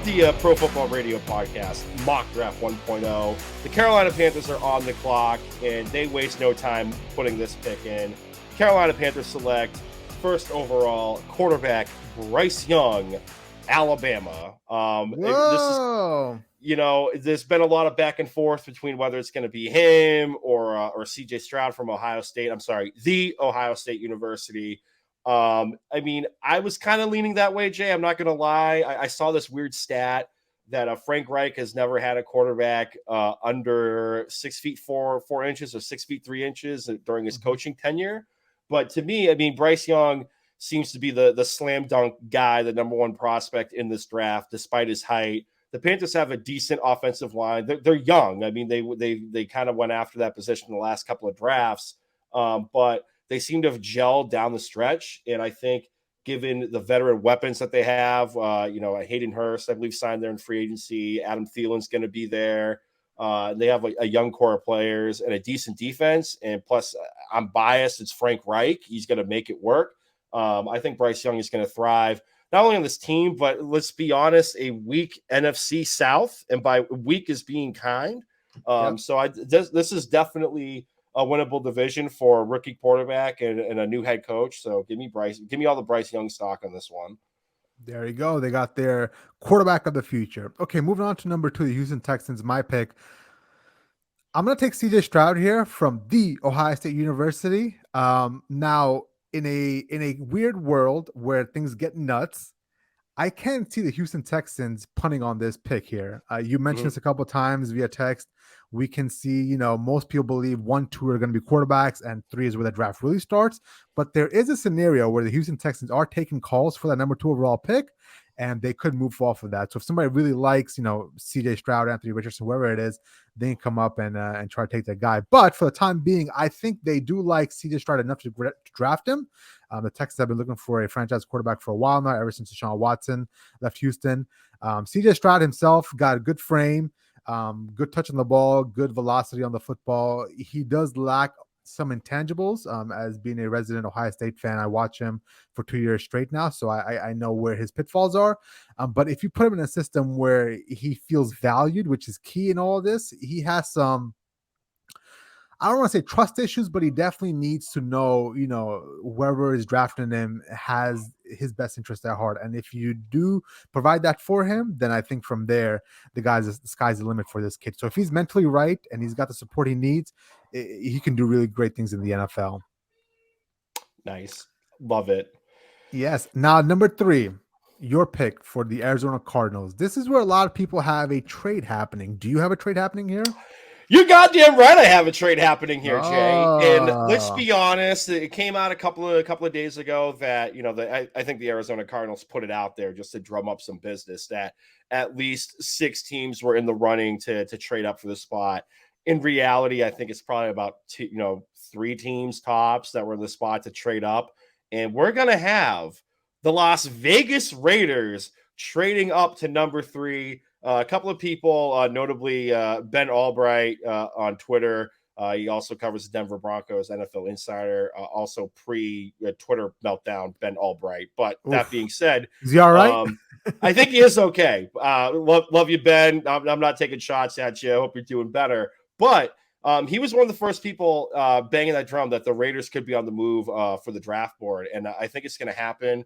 the Pro Football Radio podcast, Mock Draft 1.0. The Carolina Panthers are on the clock, and they waste no time putting this pick in. Carolina Panthers select first overall quarterback Bryce Young, Alabama. Whoa. There's been a lot of back and forth between whether it's going to be him or CJ Stroud from Ohio State. I'm sorry, the Ohio State University. I was kind of leaning that way, Jay. I'm not going to lie. I saw this weird stat that Frank Reich has never had a quarterback under 6 feet 4 inches or 6 feet 3 inches during his coaching tenure. But to me, Bryce Young seems to be the slam dunk guy, the number one prospect in this draft, despite his height. The Panthers have a decent offensive line. They're young. They kind of went after that position in the last couple of drafts, but they seem to have gelled down the stretch. And I think given the veteran weapons that they have, Hayden Hurst, I believe, signed there in free agency. Adam Thielen's going to be there. They have a young core of players and a decent defense. And plus, I'm biased. It's Frank Reich. He's going to make it work. I think Bryce Young is going to thrive, not only on this team, but let's be honest, a weak NFC South. And by weak is being kind. So this is definitely a winnable division for a rookie quarterback and a new head coach. So give me all the Bryce Young stock on this one. There you go. They got their quarterback of the future. Okay, moving on to number 2, the Houston Texans, my pick. I'm going to take CJ Stroud here from the Ohio State University. Now, in a weird world where things get nuts, I can see the Houston Texans punting on this pick here. You mentioned this a couple of times via text. We can see, most people believe 1, 2 are going to be quarterbacks and 3 is where the draft really starts. But there is a scenario where the Houston Texans are taking calls for that number 2 overall pick, and they could move off of that. So if somebody really likes, CJ Stroud, Anthony Richardson, whoever it is, they can come up and try to take that guy. But for the time being, I think they do like CJ Stroud enough to draft him. The Texans have been looking for a franchise quarterback for a while now, ever since Deshaun Watson left Houston. CJ Stroud himself got a good frame, good touch on the ball, good velocity on the football. He does lack some intangibles. As being a resident Ohio State fan, I watch him for 2 years straight now, so I know where his pitfalls are. But if you put him in a system where he feels valued, which is key in all of this, he has some, I don't want to say trust issues, but he definitely needs to know, whoever is drafting him has his best interest at heart. And if you do provide that for him, then I think from there, the sky's the limit for this kid. So if he's mentally right and he's got the support he needs, he can do really great things in the NFL. Nice. Love it. Yes. Now, number 3, your pick for the Arizona Cardinals. This is where a lot of people have a trade happening. Do you have a trade happening here? You're goddamn right. I have a trade happening here, Jay. And let's be honest, it came out a couple of days ago that I think the Arizona Cardinals put it out there just to drum up some business that at least 6 teams were in the running to trade up for the spot. In reality, I think it's probably about 3 teams tops that were in the spot to trade up, and we're gonna have the Las Vegas Raiders trading up to number 3. A couple of people, notably Ben Albright on Twitter. He also covers the Denver Broncos, NFL Insider, also pre-Twitter meltdown, Ben Albright. But that being said, is he all right? I think he is okay. Love you, Ben. I'm not taking shots at you. I hope you're doing better. But he was one of the first people banging that drum that the Raiders could be on the move for the draft board. And I think it's going to happen.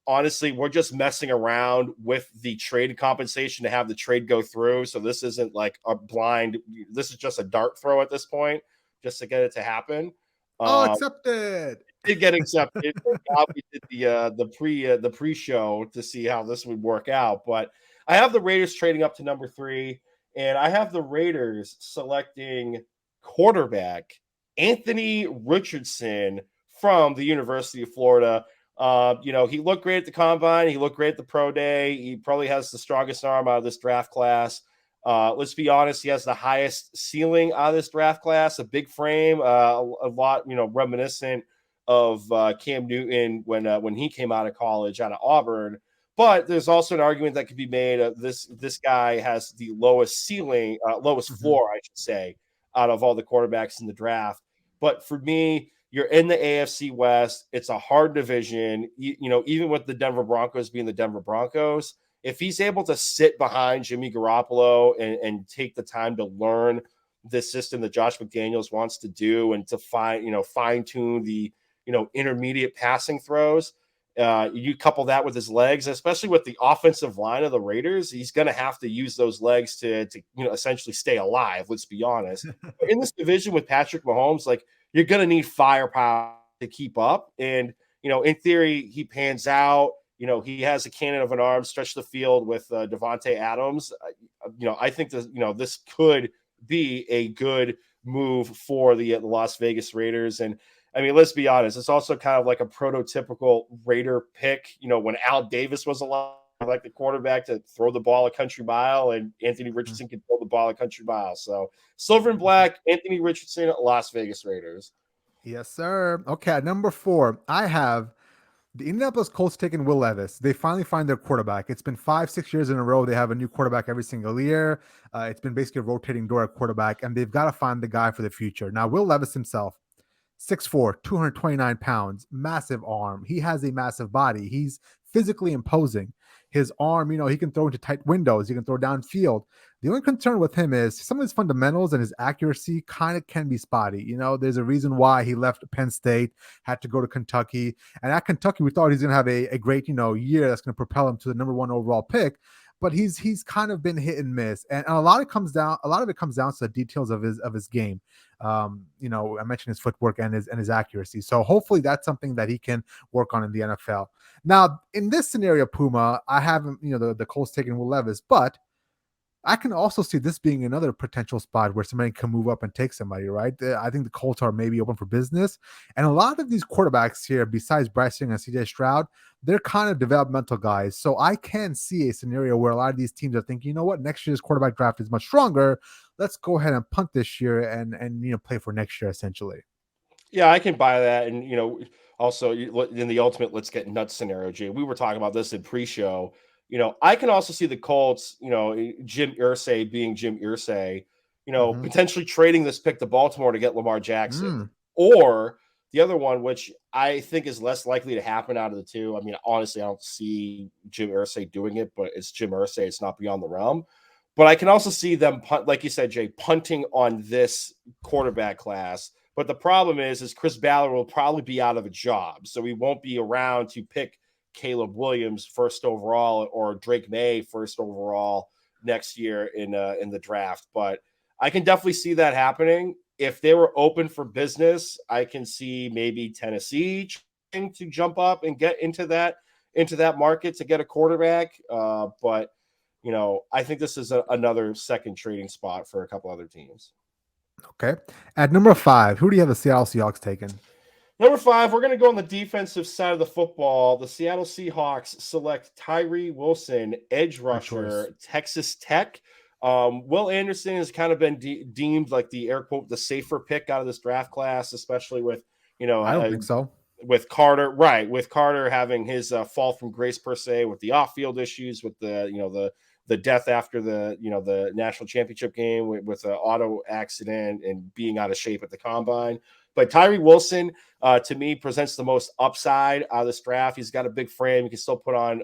Honestly, we're just messing around with the trade compensation to have the trade go through. So this isn't like a blind, this is just a dart throw at this point, just to get it to happen. Accepted. It did get accepted. We did the pre-show to see how this would work out. But I have the Raiders trading up to number 3, and I have the Raiders selecting quarterback Anthony Richardson from the University of Florida. He looked great at the combine. He looked great at the pro day. He probably has the strongest arm out of this draft class. Let's be honest. He has the highest ceiling out of this draft class, a big frame, a lot, reminiscent of Cam Newton when he came out of college out of Auburn. But there's also an argument that could be made of this guy has the lowest ceiling, lowest floor, I should say, out of all the quarterbacks in the draft. But for me, you're in the AFC West. It's a hard division. Even with the Denver Broncos being the Denver Broncos, if he's able to sit behind Jimmy Garoppolo and take the time to learn the system that Josh McDaniels wants to do and to fine tune the intermediate passing throws. You couple that with his legs, especially with the offensive line of the Raiders, he's going to have to use those legs to essentially stay alive. Let's be honest. In this division with Patrick Mahomes, like, you're going to need firepower to keep up. And in theory, he pans out. He has a cannon of an arm, stretch the field with Devontae Adams. I think that this could be a good move for the Las Vegas Raiders. And I mean, let's be honest, it's also kind of like a prototypical Raider pick. When Al Davis was alive, like the quarterback to throw the ball a country mile, and Anthony Richardson can throw the ball a country mile. So silver and black, Anthony Richardson, Las Vegas Raiders. Yes, sir. Okay, at number 4, I have the Indianapolis Colts taking Will Levis. They finally find their quarterback. It's been 5-6 years in a row. They have a new quarterback every single year. It's been basically a rotating door at quarterback, and they've got to find the guy for the future. Now, Will Levis himself, 6'4", 229 pounds, massive arm. He has a massive body. He's physically imposing. His arm, he can throw into tight windows. He can throw downfield. The only concern with him is some of his fundamentals and his accuracy kind of can be spotty. There's a reason why he left Penn State, had to go to Kentucky. And at Kentucky, we thought he's going to have a great, year that's going to propel him to the number 1 overall pick. But he's kind of been hit and miss. And a lot of it comes down to the details of his game. I mentioned his footwork and his accuracy. So hopefully that's something that he can work on in the NFL. Now, in this scenario, Puma, I haven't, the Colts taking Will Levis, but I can also see this being another potential spot where somebody can move up and take somebody, right? I think the Colts are maybe open for business. And a lot of these quarterbacks here, besides Bryce Young and CJ Stroud, they're kind of developmental guys. So I can see a scenario where a lot of these teams are thinking, you know what, next year's quarterback draft is much stronger. Let's go ahead and punt this year and play for next year, essentially. Yeah, I can buy that. And, also in the ultimate let's get nuts scenario, Jay, we were talking about this in pre-show. I can also see the Colts, Jim Irsay being Jim Irsay, potentially trading this pick to Baltimore to get Lamar Jackson. Or the other one, which I think is less likely to happen out of the two. I mean, honestly, I don't see Jim Irsay doing it, but it's Jim Irsay. It's not beyond the realm. But I can also see them, like you said, Jay, punting on this quarterback class. But the problem is Chris Ballard will probably be out of a job. So he won't be around to pick Caleb Williams first overall or Drake May first overall next year in the draft. But I can definitely see that happening. If they were open for business, I can see maybe Tennessee trying to jump up and get into that market to get a quarterback. But I think this is another second trading spot for a couple other teams. Okay. At number 5, who do you have the Seattle Seahawks taking? Number 5, we're going to go on the defensive side of the football. The Seattle Seahawks select Tyree Wilson, edge rusher, Texas Tech. Will Anderson has kind of been deemed like the air quote the safer pick out of this draft class, especially with I don't think so. With Carter, right? With Carter having his fall from grace per se, with the off-field issues, with the death after the national championship game with an auto accident and being out of shape at the combine. But Tyree Wilson, to me, presents the most upside out of this draft. He's got a big frame. He can still put on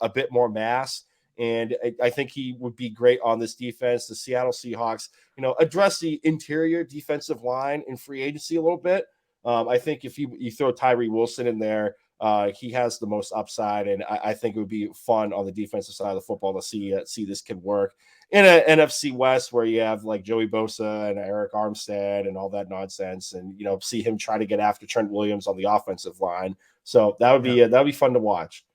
a bit more mass. And I think he would be great on this defense. The Seattle Seahawks, address the interior defensive line in free agency a little bit. I think if you throw Tyree Wilson in there, he has the most upside, and I think it would be fun on the defensive side of the football to see this kid work in an NFC West where you have like Joey Bosa and Eric Armstead and all that nonsense, and see him try to get after Trent Williams on the offensive line. So that would be fun to watch.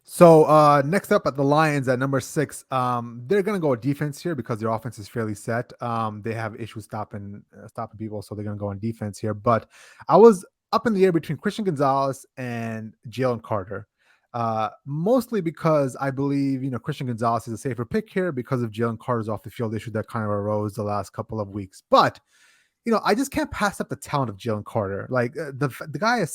So next up at the Lions at number 6, they're going to go defense here because their offense is fairly set. They have issues stopping people, so they're going to go on defense here. But I was up in the air between Christian Gonzalez and Jalen Carter, mostly because I believe Christian Gonzalez is a safer pick here because of Jalen Carter's off the field issue that kind of arose the last couple of weeks. But I just can't pass up the talent of Jalen Carter. Like the guy is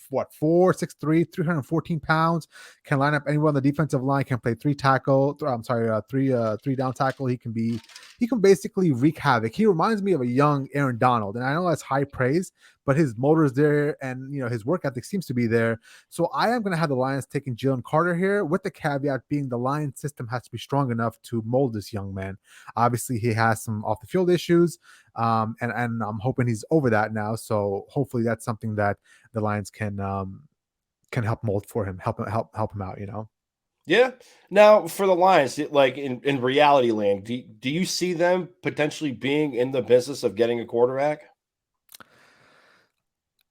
what, 4'6'3", 314 pounds, can line up anywhere on the defensive line, can play three down tackle. He can basically wreak havoc. He reminds me of a young Aaron Donald, and I know that's high praise, but his motor's there, and his work ethic seems to be there. So I am going to have the Lions taking Jalen Carter here, with the caveat being the Lions system has to be strong enough to mold this young man. Obviously, he has some off the field issues, and I'm hoping he's over that now. So hopefully, that's something that the Lions can help mold for him, help him out. Yeah. Now for the Lions, like in reality land, do you see them potentially being in the business of getting a quarterback?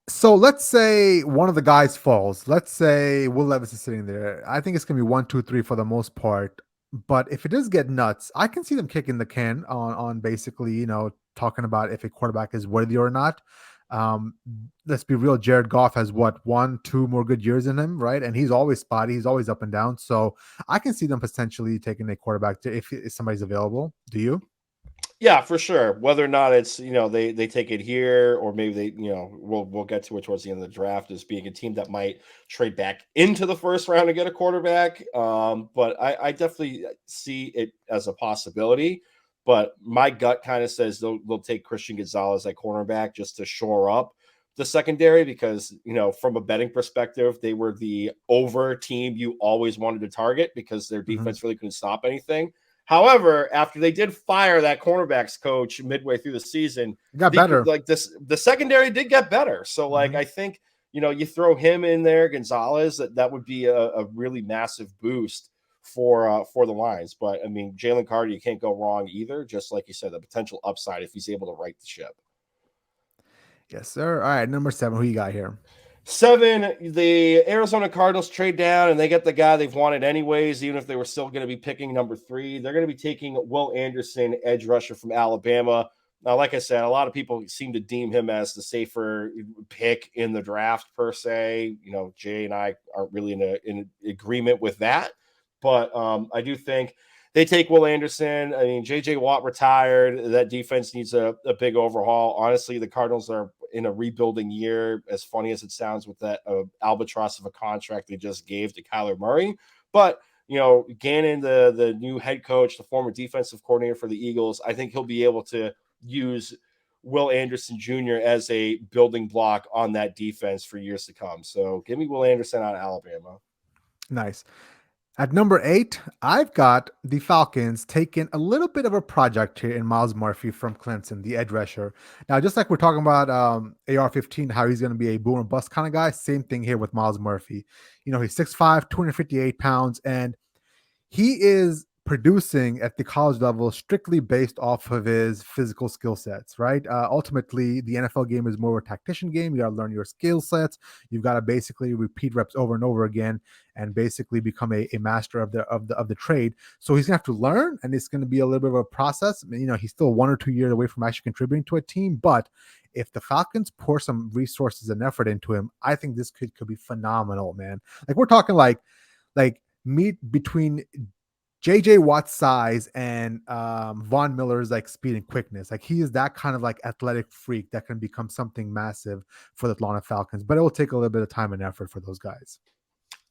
So let's say one of the guys falls. Let's say Will Levis is sitting there. I think it's gonna be 1, 2, 3 for the most part. But if it does get nuts, I can see them kicking the can on basically, talking about if a quarterback is worthy or not. Um, let's be real. Jared Goff has what, 1, 2 more good years in him, right? And he's always spotty. He's always up and down. So I can see them potentially taking a quarterback if somebody's available. Do you? Yeah, for sure. Whether or not it's they take it here, or maybe they we'll get to it towards the end of the draft as being a team that might trade back into the first round to get a quarterback. But I definitely see it as a possibility. But my gut kind of says they'll take Christian Gonzalez at cornerback just to shore up the secondary, because from a betting perspective, they were the over team you always wanted to target because their Mhm. defense really couldn't stop anything. However, after they did fire that cornerbacks coach midway through the season, It got better. the secondary did get better. So Mhm. I think you throw him in there, Gonzalez, that would be a really massive boost for the Lions. But I mean, Jalen Carter, you can't go wrong either. Just like you said, the potential upside if he's able to right the ship. Yes, sir. All right, number 7. Who you got here? 7, the Arizona Cardinals trade down and they get the guy they've wanted anyways, even if they were still going to be picking number 3. They're going to be taking Will Anderson, edge rusher from Alabama. Now, like I said, a lot of people seem to deem him as the safer pick in the draft per se. Jay and I aren't really in agreement with that. But I do think they take Will Anderson. I mean, J.J. Watt retired. That defense needs a big overhaul. Honestly, the Cardinals are in a rebuilding year, as funny as it sounds with that albatross of a contract they just gave to Kyler Murray. But, Gannon, the new head coach, the former defensive coordinator for the Eagles, I think he'll be able to use Will Anderson Jr. as a building block on that defense for years to come. So give me Will Anderson out of Alabama. Nice. At number 8, I've got the Falcons taking a little bit of a project here in Miles Murphy from Clemson, the edge rusher. Now, just like we're talking about AR-15, how he's going to be a boom or bust kind of guy, same thing here with Miles Murphy. He's 6'5", 258 pounds, and he is producing at the college level strictly based off of his physical skill sets, right? Ultimately, the NFL game is more of a tactician game. You got to learn your skill sets. You've got to basically repeat reps over and over again, and basically become a master of the trade. So he's gonna have to learn, and it's going to be a little bit of a process. I mean, he's still 1 or 2 years away from actually contributing to a team, but if the Falcons pour some resources and effort into him, I think this kid could be phenomenal, man. Like, we're talking like meet between JJ Watt's size and Von Miller's like speed and quickness. Like, he is that kind of like athletic freak that can become something massive for the Atlanta Falcons, but it will take a little bit of time and effort for those guys.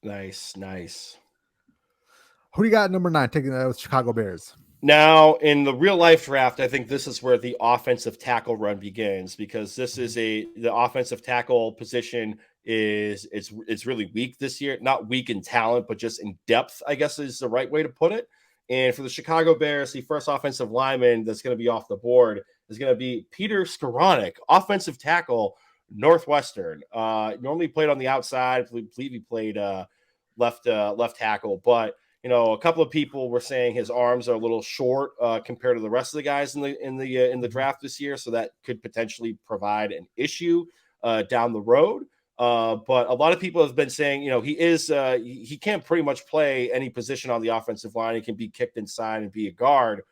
Nice, nice. Who do you got at number 9 taking those Chicago Bears? Now, in the real life draft, I think this is where the offensive tackle run begins, because this is the offensive tackle position it's really weak this year. Not weak in talent, but just in depth, I guess is the right way to put it. And for the Chicago Bears, the first offensive lineman that's going to be off the board is going to be Peter Skoranek, offensive tackle, Northwestern. Normally played on the outside. I believe he played left tackle, but a couple of people were saying his arms are a little short compared to the rest of the guys in the draft this year, so that could potentially provide an issue down the road. But a lot of people have been saying, he can't pretty much play any position on the offensive line. He can be kicked inside and be a guard.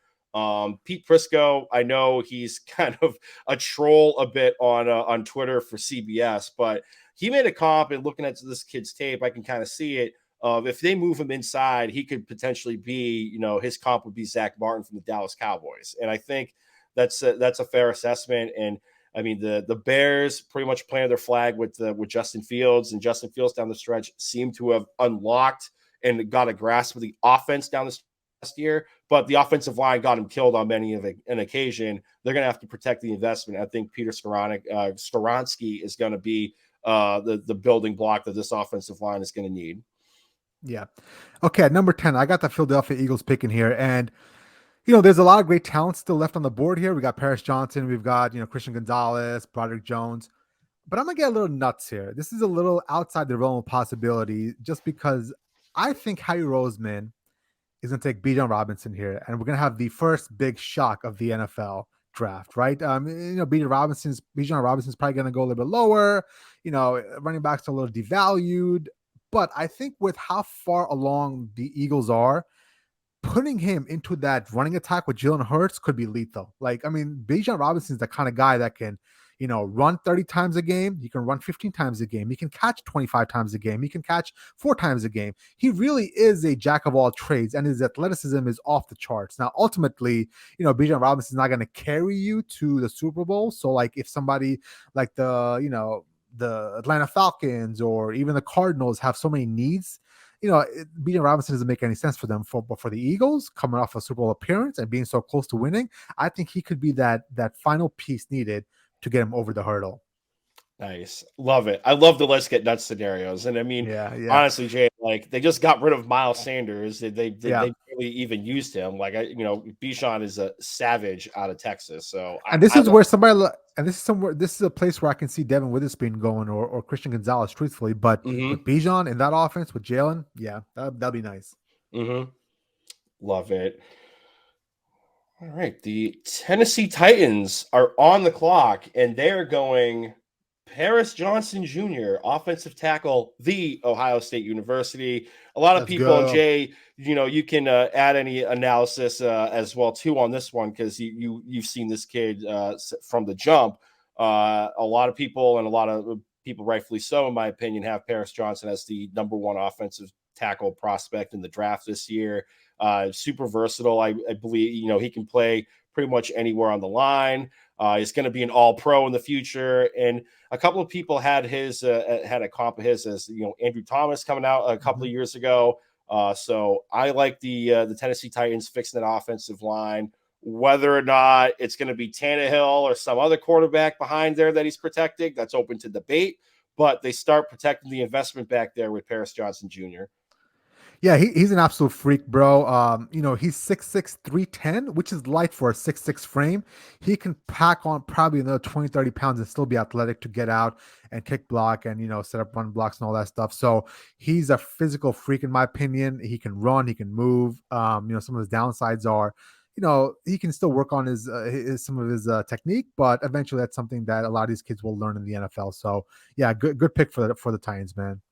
Pete Prisco, I know he's kind of a troll a bit on Twitter for CBS, but he made a comp, and looking at this kid's tape, I can kind of see it. If they move him inside, he could potentially be, his comp would be Zach Martin from the Dallas Cowboys. And I think that's a fair assessment. And I mean, the Bears pretty much planted their flag with Justin Fields, and Justin Fields down the stretch seemed to have unlocked and got a grasp of the offense down the stretch last year, but the offensive line got him killed on many of an occasion. They're going to have to protect the investment. I think Peter Skoronski is going to be the building block that this offensive line is going to need. Yeah. Okay, at number 10, I got the Philadelphia Eagles picking here. And, there's a lot of great talent still left on the board here. We got Paris Johnson. We've got, Christian Gonzalez, Broderick Jones. But I'm going to get a little nuts here. This is a little outside the realm of possibility just because I think Howie Roseman is going to take Bijan Robinson here. And we're going to have the first big shock of the NFL draft, right? Bijan Robinson's probably going to go a little bit lower. Running backs are a little devalued. But I think with how far along the Eagles are, putting him into that running attack with Jalen Hurts could be lethal. Bijan Robinson's the kind of guy that can, run 30 times a game. He can run 15 times a game. He can catch 25 times a game. He can catch 4 times a game. He really is a jack of all trades, and his athleticism is off the charts. Now, ultimately, Bijan Robinson's not going to carry you to the Super Bowl. So, if somebody like the Atlanta Falcons or even the Cardinals have so many needs, Bijan Robinson doesn't make any sense for them. But for the Eagles, coming off a Super Bowl appearance and being so close to winning, I think he could be that final piece needed to get him over the hurdle. Nice. Love it. I love the let's get nuts scenarios. And I mean, honestly, Jay, they just got rid of Miles Sanders. They barely even used him. Bijan is a savage out of Texas. So this is a place where I can see Devin Witherspoon going or Christian Gonzalez, truthfully. But with Bijan in that offense with Jalen, that'd be nice. Love it. All right. The Tennessee Titans are on the clock, and they're going Paris Johnson Jr., offensive tackle, the Ohio State University. A lot of people, and Jay, you can add any analysis as well too on this one because you've seen this kid from the jump. A lot of people, and a lot of people, rightfully so, in my opinion, have Paris Johnson as the number one offensive tackle prospect in the draft this year. Super versatile. I believe he can play pretty much anywhere on the line. He's going to be an all-pro in the future, and a couple of people had a comp of his as Andrew Thomas coming out a couple of years ago. So I like the Tennessee Titans fixing that offensive line. Whether or not it's going to be Tannehill or some other quarterback behind there that he's protecting, that's open to debate. But they start protecting the investment back there with Paris Johnson Jr. Yeah, he's an absolute freak, bro. He's 6'6", 310, which is light for a 6'6" frame. He can pack on probably another 20, 30 pounds and still be athletic to get out and kick block and, set up run blocks and all that stuff. So he's a physical freak, in my opinion. He can run, he can move. Some of his downsides are, he can still work on his some of his technique, but eventually that's something that a lot of these kids will learn in the NFL. So yeah, good pick for the Titans, man.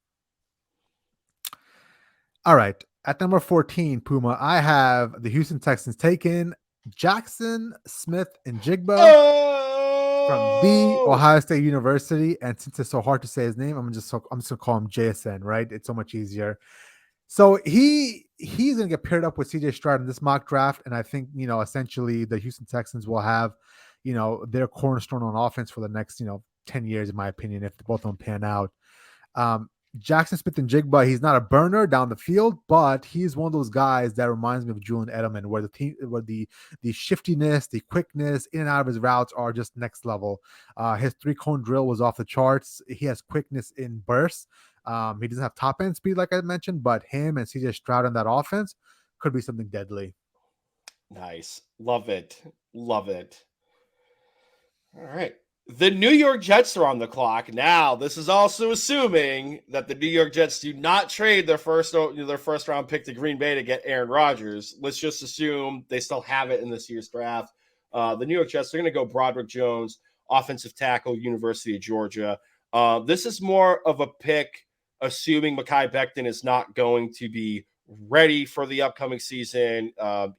All right. At number 14, Puma, I have the Houston Texans taking Jackson Smith-Njigba from the Ohio State University. And since it's so hard to say his name, I'm just gonna call him JSN, right? It's so much easier. So he's gonna get paired up with CJ Stroud in this mock draft, and I think essentially the Houston Texans will have their cornerstone on offense for the next 10 years, in my opinion, if both of them pan out. Jackson Smith-Njigba, he's not a burner down the field, but he's one of those guys that reminds me of Julian Edelman, where the shiftiness, the quickness in and out of his routes are just next level. His 3-cone drill was off the charts. He has quickness in bursts. He doesn't have top end speed, like I mentioned, but him and CJ Stroud on that offense could be something deadly. Nice. Love it. Love it. All right. The New York Jets are on the clock. Now, this is also assuming that the New York Jets do not trade their first round pick to Green Bay to get Aaron Rodgers. Let's just assume they still have it in this year's draft. The New York Jets are going to go Broderick Jones, offensive tackle, University of Georgia. This is more of a pick, assuming Mekhi Becton is not going to be ready for the upcoming season. Last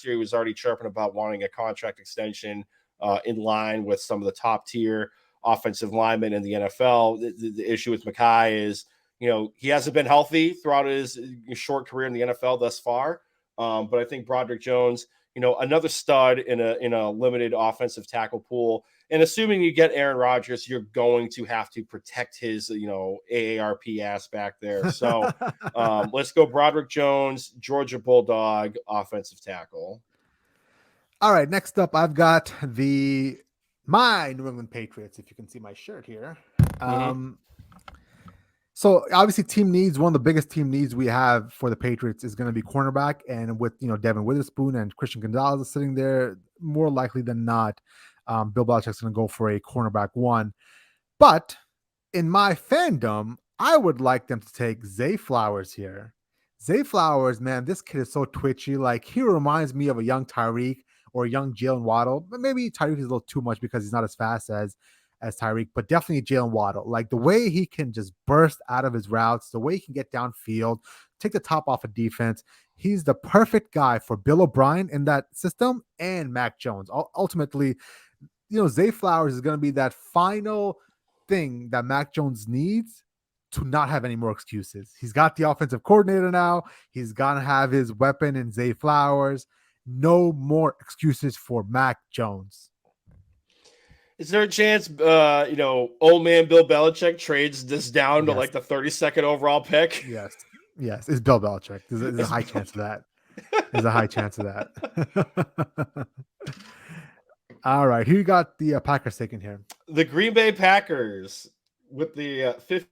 year he was already chirping about wanting a contract extension in line with some of the top tier offensive linemen in the NFL. The issue with Mekhi is, he hasn't been healthy throughout his short career in the NFL thus far. But I think Broderick Jones, another stud in a limited offensive tackle pool. And assuming you get Aaron Rodgers, you're going to have to protect his, AARP ass back there. So let's go Broderick Jones, Georgia Bulldog, offensive tackle. All right, next up, I've got my New England Patriots. If you can see my shirt here. So obviously, team needs, one of the biggest team needs we have for the Patriots is going to be cornerback, and with Devin Witherspoon and Christian Gonzalez sitting there, more likely than not, Bill Belichick's going to go for a cornerback one. But in my fandom, I would like them to take Zay Flowers here. Zay Flowers, man, this kid is so twitchy. Like, he reminds me of a young Tyreek or a young Jalen Waddle. But maybe Tyreek is a little too much because he's not as fast as Tyreek, but definitely Jalen Waddle. Like, the way he can just burst out of his routes, the way he can get downfield, take the top off of defense. He's the perfect guy for Bill O'Brien in that system and Mac Jones. Ultimately, Zay Flowers is going to be that final thing that Mac Jones needs to not have any more excuses. He's got the offensive coordinator now. He's going to have his weapon in Zay Flowers. No more excuses for Mac Jones. Is there a chance, old man Bill Belichick trades this down to like the 32nd overall pick? Yes. It's Bill Belichick. There's a high chance of that. There's a high chance of that. All right. Who you got the Packers taking here? The Green Bay Packers, with the 5th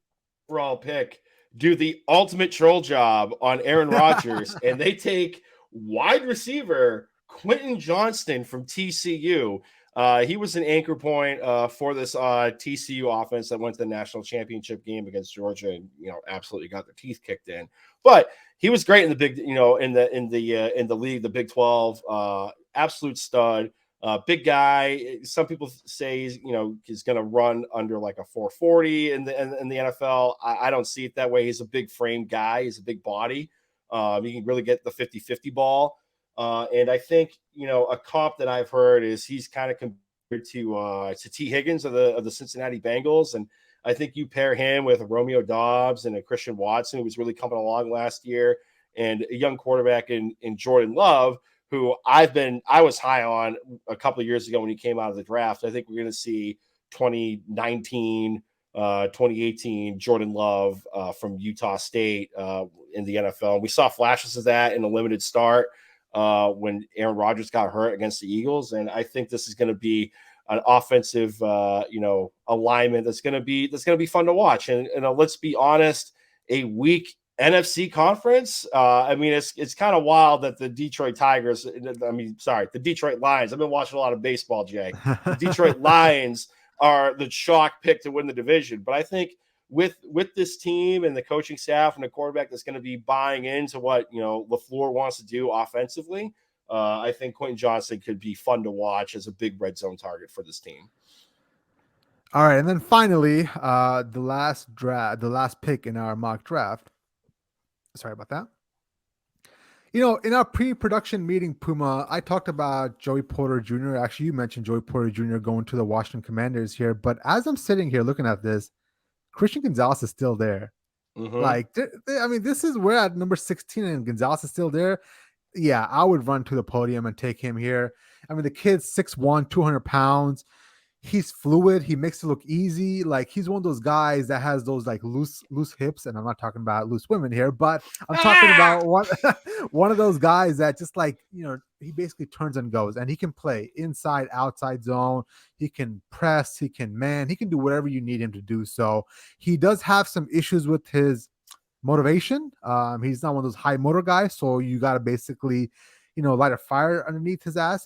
overall pick, do the ultimate troll job on Aaron Rodgers, and they take wide receiver Quentin Johnston from TCU. He was an anchor point for this TCU offense that went to the national championship game against Georgia, and absolutely got their teeth kicked in. But he was great in the big, in the league, the Big 12. Absolute stud, big guy. Some people say he's going to run under like a 440 in the NFL. I don't see it that way. He's a big frame guy. He's a big body. He can really get the 50-50 ball. And I think, a comp that I've heard is he's kind of compared to T. Higgins of the Cincinnati Bengals. And I think you pair him with Romeo Doubs and a Christian Watson, who was really coming along last year, and a young quarterback in Jordan Love, who I was high on a couple of years ago when he came out of the draft. I think we're going to see 2019, 2018 Jordan Love from Utah State in the NFL. We saw flashes of that in a limited start when Aaron Rodgers got hurt against the Eagles. And I think this is going to be an offensive, alignment that's going to be fun to watch. And let's be honest, a weak NFC conference. It's kind of wild that the Detroit the Detroit Lions. I've been watching a lot of baseball, Jay. The Detroit Lions are the chalk pick to win the division. But I think with this team and the coaching staff and the quarterback that's going to be buying into what LaFleur wants to do offensively, I think Quentin Johnston could be fun to watch as a big red zone target for this team. All right, and then finally, the last pick in our mock draft. Sorry about that. In our pre-production meeting, Puma, I talked about Joey Porter Jr. Actually, you mentioned Joey Porter Jr. going to the Washington Commanders here. But as I'm sitting here looking at this, Christian Gonzalez is still there. Mm-hmm. Like, this is where at number 16 and Gonzalez is still there. Yeah, I would run to the podium and take him here. The kid's 6'1", 200 pounds. He's fluid. He makes it look easy. Like, he's one of those guys that has those like loose hips. And I'm not talking about loose women here, but I'm talking about one of those guys that just like, he basically turns and goes, and he can play inside, outside zone. He can press, he can man, he can do whatever you need him to do. So he does have some issues with his motivation. He's not one of those high motor guys. So you got to basically, light a fire underneath his ass,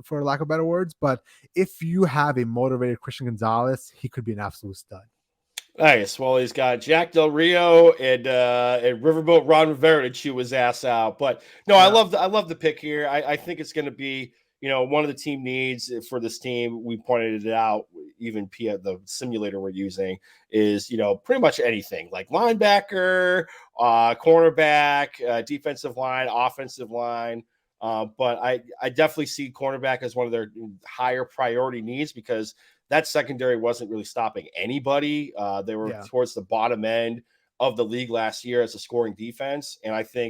for lack of better words. But if you have a motivated Christian Gonzalez, he could be an absolute stud. Nice. Well, he's got Jack Del Rio and Riverboat Ron Rivera to chew his ass out. But no, yeah. I love the pick here. I think it's going to be, one of the team needs for this team. We pointed it out. Even the simulator we're using is, pretty much anything like linebacker, cornerback, defensive line, offensive line. But I definitely see cornerback as one of their higher priority needs, because that secondary wasn't really stopping anybody. They were towards the bottom end of the league last year as a scoring defense. And I think